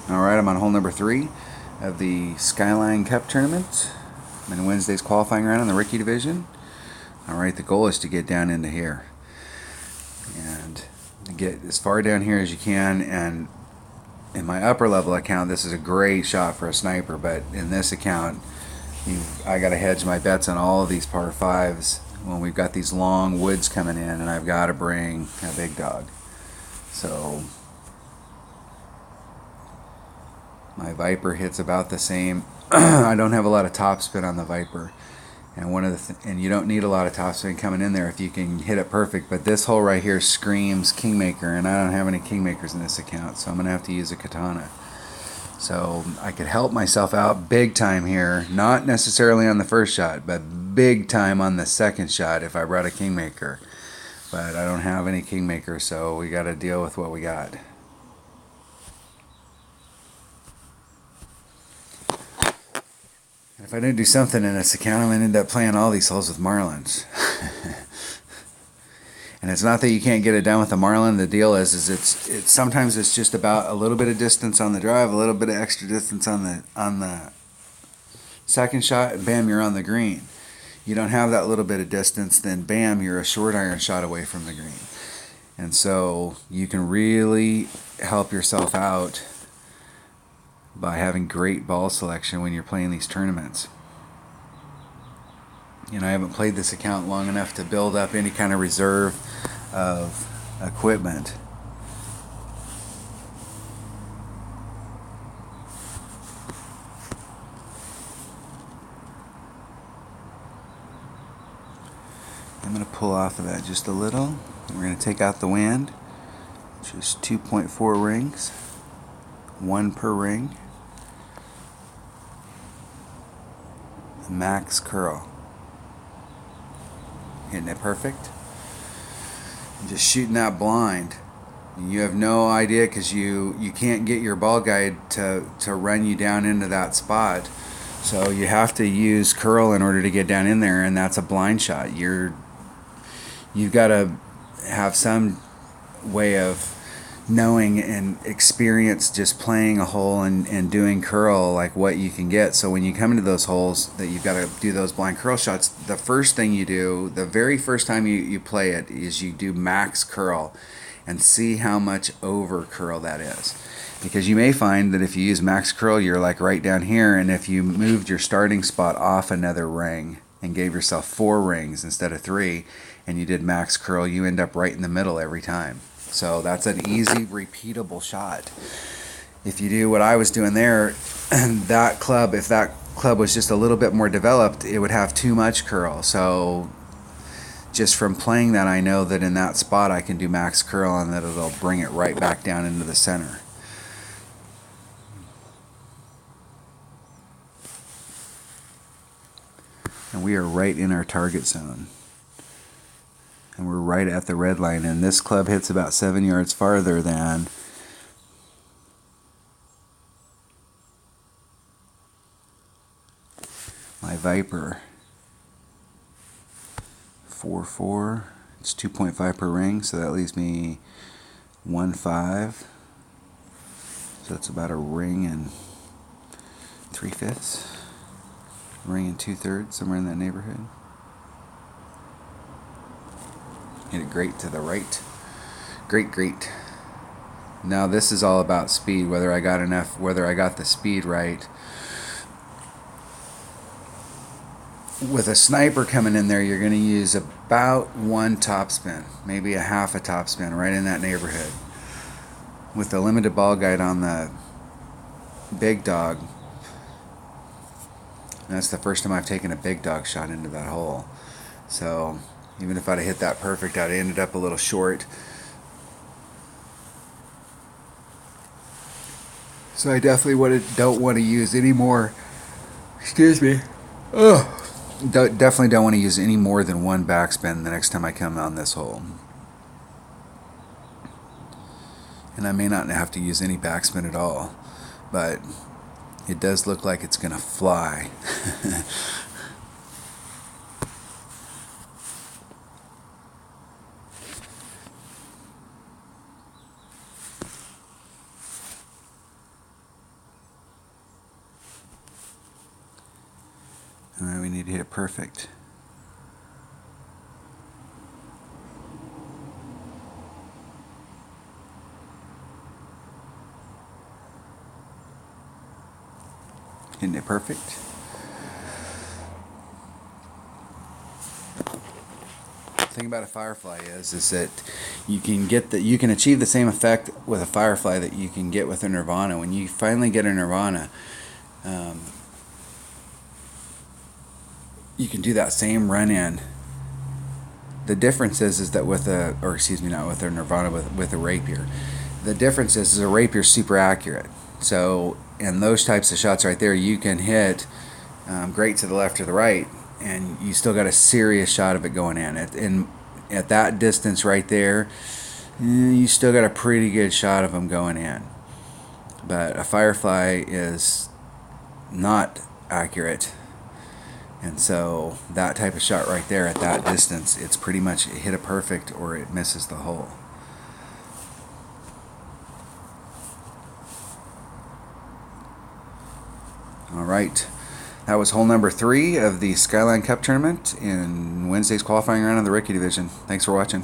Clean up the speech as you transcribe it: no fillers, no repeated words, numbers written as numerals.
Alright, I'm on hole number 3 of the Skyline Cup tournament. I'm in Wednesday's qualifying round in the rookie division. Alright, the goal is to get down into here and get as far down here as you can. And in my upper level account, this is a great shot for a sniper, but in this account, I got to hedge my bets on all of these par 5s when we've got these long woods coming in, and I've got to bring a big dog. So my Viper hits about the same. I don't have a lot of topspin on the Viper, and and you don't need a lot of topspin coming in there if you can hit it perfect. But this hole right here screams Kingmaker, and I don't have any Kingmakers in this account, so I'm gonna have to use a Katana. So I could help myself out big time here, not necessarily on the first shot, but big time on the second shot if I brought a Kingmaker. But I don't have any Kingmaker, so we got to deal with what we got. If I didn't do something in this account, I'm going to end up playing all these holes with Marlins. And it's not that you can't get it done with the Marlin. The deal is it's sometimes it's just about a little bit of distance on the drive, a little bit of extra distance on the second shot, and bam, you're on the green. You don't have that little bit of distance, then bam, you're a short iron shot away from the green. And so you can really help yourself out by having great ball selection when you're playing these tournaments. You know, I haven't played this account long enough to build up any kind of reserve of equipment. I'm going to pull off of that just a little. We're going to take out the wind, which is 2.4 rings, 1 per ring. Max curl. Hitting it perfect. And just shooting that blind. And you have no idea because you can't get your ball guide to run you down into that spot. So you have to use curl in order to get down in there, and that's a blind shot. You've got to have some way of knowing and experience just playing a hole and doing curl, like what you can get. So when you come into those holes that you've got to do those blind curl shots, the first thing you do, the very first time you play it, is you do max curl and see how much over curl that is. Because you may find that if you use max curl, you're like right down here, and if you moved your starting spot off another ring and gave yourself 4 rings instead of 3, and you did max curl, you end up right in the middle every time. So that's an easy, repeatable shot. If you do what I was doing there, that club, if that club was just a little bit more developed, it would have too much curl. So just from playing that, I know that in that spot I can do max curl and that it'll bring it right back down into the center. And we are right in our target zone. And we're right at the red line, and this club hits about 7 yards farther than my Viper. 4-4. It's 2.5 per ring, so that leaves me 1-5. So that's about a ring and 3/5, ring and 2/3, somewhere in that neighborhood. Hit it great to the right. Great. Now this is all about speed, whether I got the speed right. With a sniper coming in there, you're going to use about 1 topspin, maybe a half a topspin, right in that neighborhood. With the limited ball guide on the big dog, that's the first time I've taken a big dog shot into that hole. So even if I'd have hit that perfect, I'd have ended up a little short. So I definitely don't want to use any more. Excuse me. Definitely don't want to use any more than 1 backspin the next time I come on this hole. And I may not have to use any backspin at all, but it does look like it's going to fly. Alright, we need to hit it perfect. Hitting it perfect. The thing about a firefly is that you can achieve the same effect with a firefly that you can get with a Nirvana. When you finally get a Nirvana, you can do that same run in. The difference is that with a, or excuse me, not with a Nirvana, with a rapier. The difference is a rapier is super accurate. So in those types of shots right there, you can hit great to the left or the right, and you still got a serious shot of it going in. At that distance right there, you still got a pretty good shot of them going in. But a firefly is not accurate. And so that type of shot right there at that distance, it's pretty much hit a perfect or it misses the hole. All right, that was hole number 3 of the Skyline Cup tournament in Wednesday's qualifying round of the Rookie Division. Thanks for watching.